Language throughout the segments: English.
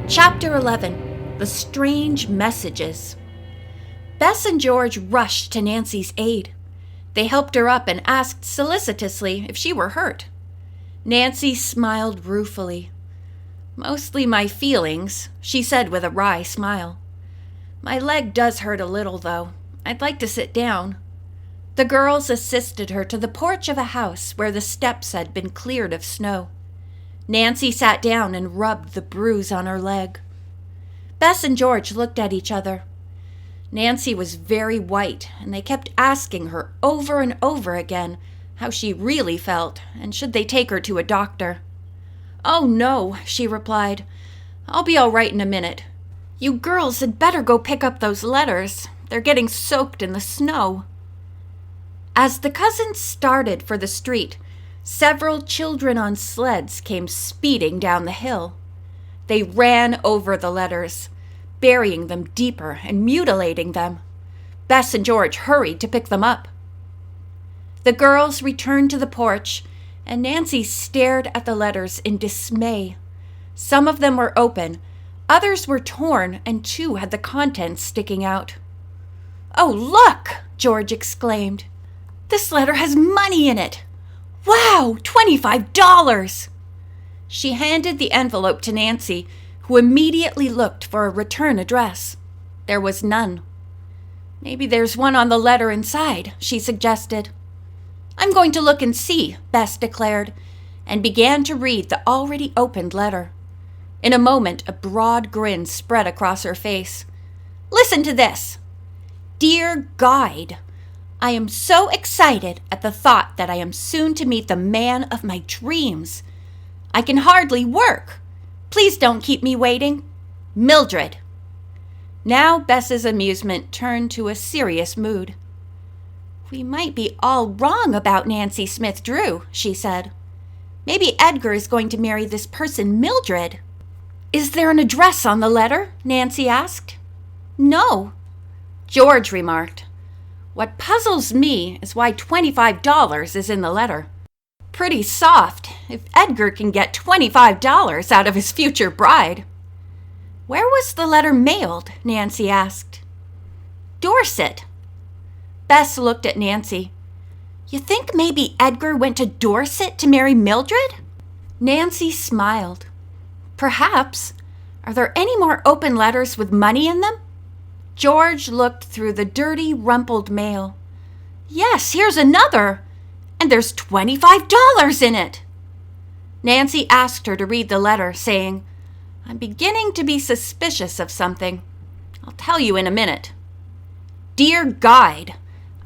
Chapter 11. The Strange Messages. Bess and George rushed to Nancy's aid. They helped her up and asked solicitously if she were hurt. Nancy smiled ruefully. "Mostly my feelings," she said with a wry smile. "My leg does hurt a little, though. I'd like to sit down." The girls assisted her to the porch of a house where the steps had been cleared of snow. Nancy sat down and rubbed the bruise on her leg. Bess and George looked at each other. Nancy was very white, and they kept asking her over and over again how she really felt, and should they take her to a doctor. "Oh, no," she replied. "I'll be all right in a minute. You girls had better go pick up those letters. They're getting soaked in the snow." As the cousins started for the street, several children on sleds came speeding down the hill. They ran over the letters, burying them deeper and mutilating them. Bess and George hurried to pick them up. The girls returned to the porch, and Nancy stared at the letters in dismay. Some of them were open, others were torn, and two had the contents sticking out. "Oh, look!" George exclaimed. "This letter has money in it! Wow, $25! She handed the envelope to Nancy, who immediately looked for a return address. There was none. "Maybe there's one on the letter inside," she suggested. "I'm going to look and see," Bess declared, and began to read the already opened letter. In a moment, a broad grin spread across her face. "Listen to this. Dear Guide, I am so excited at the thought that I am soon to meet the man of my dreams. I can hardly work. Please don't keep me waiting. Mildred." Now Bess's amusement turned to a serious mood. "We might be all wrong about Nancy Smith Drew," she said. "Maybe Edgar is going to marry this person Mildred." "Is there an address on the letter?" Nancy asked. "No." George remarked, "What puzzles me is why $25 is in the letter. Pretty soft, if Edgar can get $25 out of his future bride." "Where was the letter mailed?" Nancy asked. "Dorset." Bess looked at Nancy. "You think maybe Edgar went to Dorset to marry Mildred?" Nancy smiled. "Perhaps. Are there any more open letters with money in them?" George looked through the dirty, rumpled mail. "Yes, here's another. And there's $25 in it." Nancy asked her to read the letter, saying, "I'm beginning to be suspicious of something. I'll tell you in a minute. Dear Guide,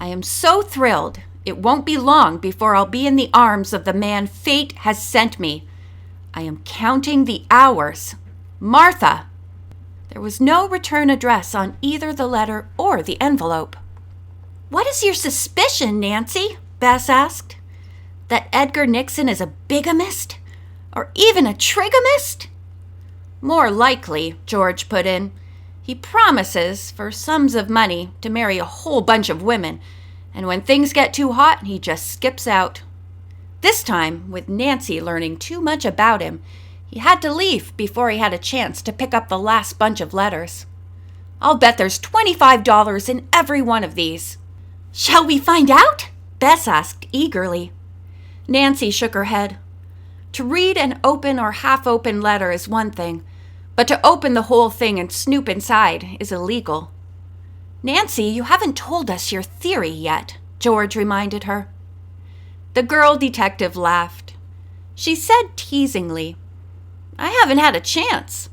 I am so thrilled. It won't be long before I'll be in the arms of the man fate has sent me. I am counting the hours. Martha." There was no return address on either the letter or the envelope. "What is your suspicion, Nancy?" Bess asked. "That Edgar Nixon is a bigamist? Or even a trigamist?" "More likely," George put in. "He promises, for sums of money, to marry a whole bunch of women, and when things get too hot, he just skips out. This time, with Nancy learning too much about him, he had to leave before he had a chance to pick up the last bunch of letters. I'll bet there's $25 in every one of these." "Shall we find out?" Bess asked eagerly. Nancy shook her head. To read an open or half-open letter is one thing, but to open the whole thing and snoop inside is illegal. "Nancy, you haven't told us your theory yet," George reminded her. The girl detective laughed. She said teasingly, "I haven't had a chance.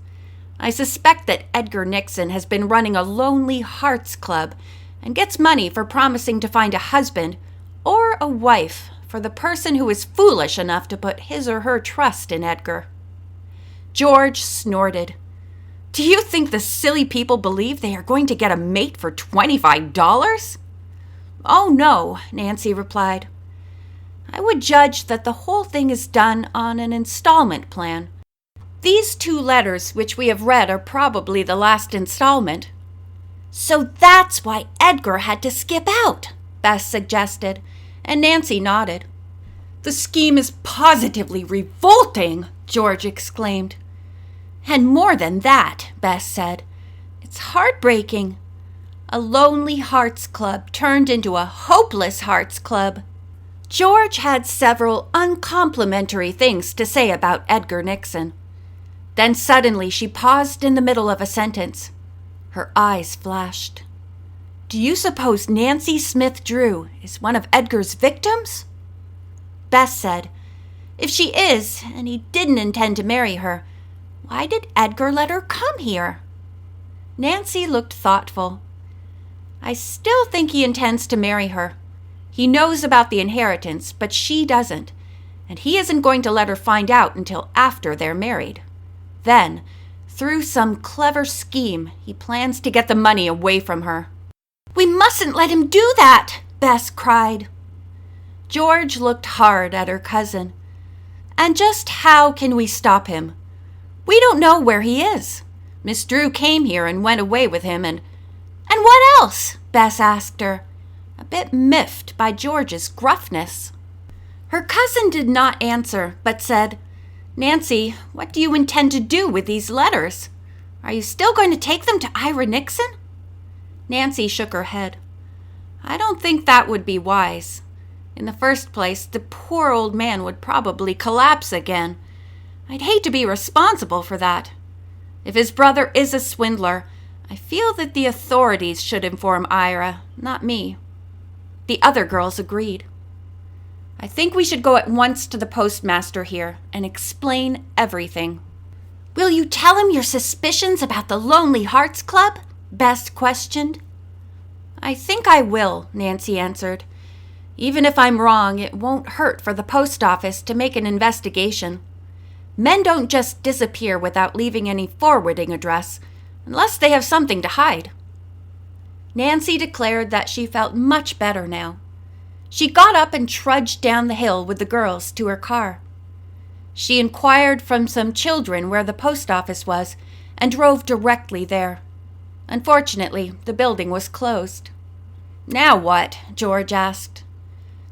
I suspect that Edgar Nixon has been running a lonely hearts club and gets money for promising to find a husband or a wife for the person who is foolish enough to put his or her trust in Edgar." George snorted. "Do you think the silly people believe they are going to get a mate for $25? "Oh, no," Nancy replied. "I would judge that the whole thing is done on an installment plan. These 2 letters which we have read are probably the last installment." "So that's why Edgar had to skip out," Bess suggested, and Nancy nodded. "The scheme is positively revolting," George exclaimed. And more than that, Bess said. It's heartbreaking. A lonely hearts club turned into a hopeless hearts club. George had several uncomplimentary things to say about Edgar Nixon. Then suddenly she paused in the middle of a sentence. Her eyes flashed. Do you suppose Nancy Smith Drew is one of Edgar's victims? Bess said, if she is, and he didn't intend to marry her, why did Edgar let her come here? Nancy looked thoughtful. I still think he intends to marry her. He knows about the inheritance, but she doesn't, and he isn't going to let her find out until after they're married. Then, through some clever scheme, he plans to get the money away from her. We mustn't let him do that, Bess cried. George looked hard at her cousin. And just how can we stop him? We don't know where he is. Miss Drew came here and went away with him and what else? Bess asked her, a bit miffed by George's gruffness. Her cousin did not answer, but said, Nancy, what do you intend to do with these letters? Are you still going to take them to Ira Nixon? Nancy shook her head. I don't think that would be wise. In the first place, the poor old man would probably collapse again. I'd hate to be responsible for that. If his brother is a swindler, I feel that the authorities should inform Ira, not me. The other girls agreed. I think we should go at once to the postmaster here and explain everything. Will you tell him your suspicions about the Lonely Hearts Club? Bess questioned. I think I will, Nancy answered. Even if I'm wrong, it won't hurt for the post office to make an investigation. Men don't just disappear without leaving any forwarding address, unless they have something to hide. Nancy declared that she felt much better now. She got up and trudged down the hill with the girls to her car. She inquired from some children where the post office was and drove directly there. Unfortunately, the building was closed. Now what? George asked.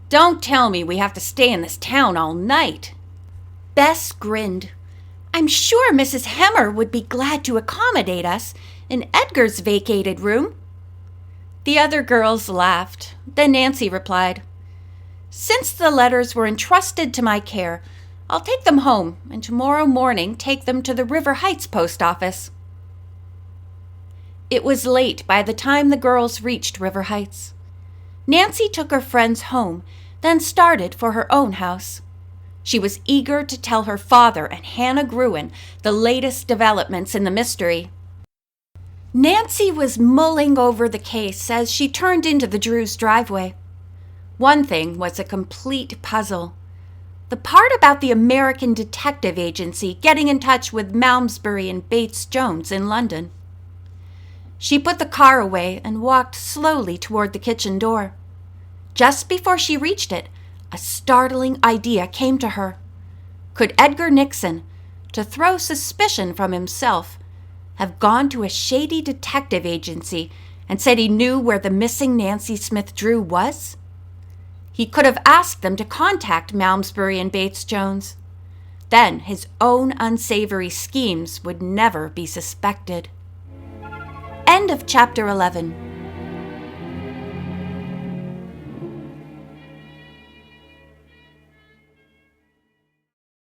Don't tell me we have to stay in this town all night. Bess grinned. I'm sure Mrs. Hemmer would be glad to accommodate us in Edgar's vacated room. The other girls laughed. Then Nancy replied, Since the letters were entrusted to my care, I'll take them home and tomorrow morning take them to the River Heights post office. It was late by the time the girls reached River Heights. Nancy took her friends home, then started for her own house. She was eager to tell her father and Hannah Gruen the latest developments in the mystery. Nancy was mulling over the case as she turned into the Drews' driveway. One thing was a complete puzzle. The part about the American Detective Agency getting in touch with Malmesbury and Bates Jones in London. She put the car away and walked slowly toward the kitchen door. Just before she reached it, a startling idea came to her. Could Edgar Nixon, to throw suspicion from himself, have gone to a shady detective agency and said he knew where the missing Nancy Smith Drew was? He could have asked them to contact Malmesbury and Bates Jones. Then his own unsavory schemes would never be suspected. End of chapter 11.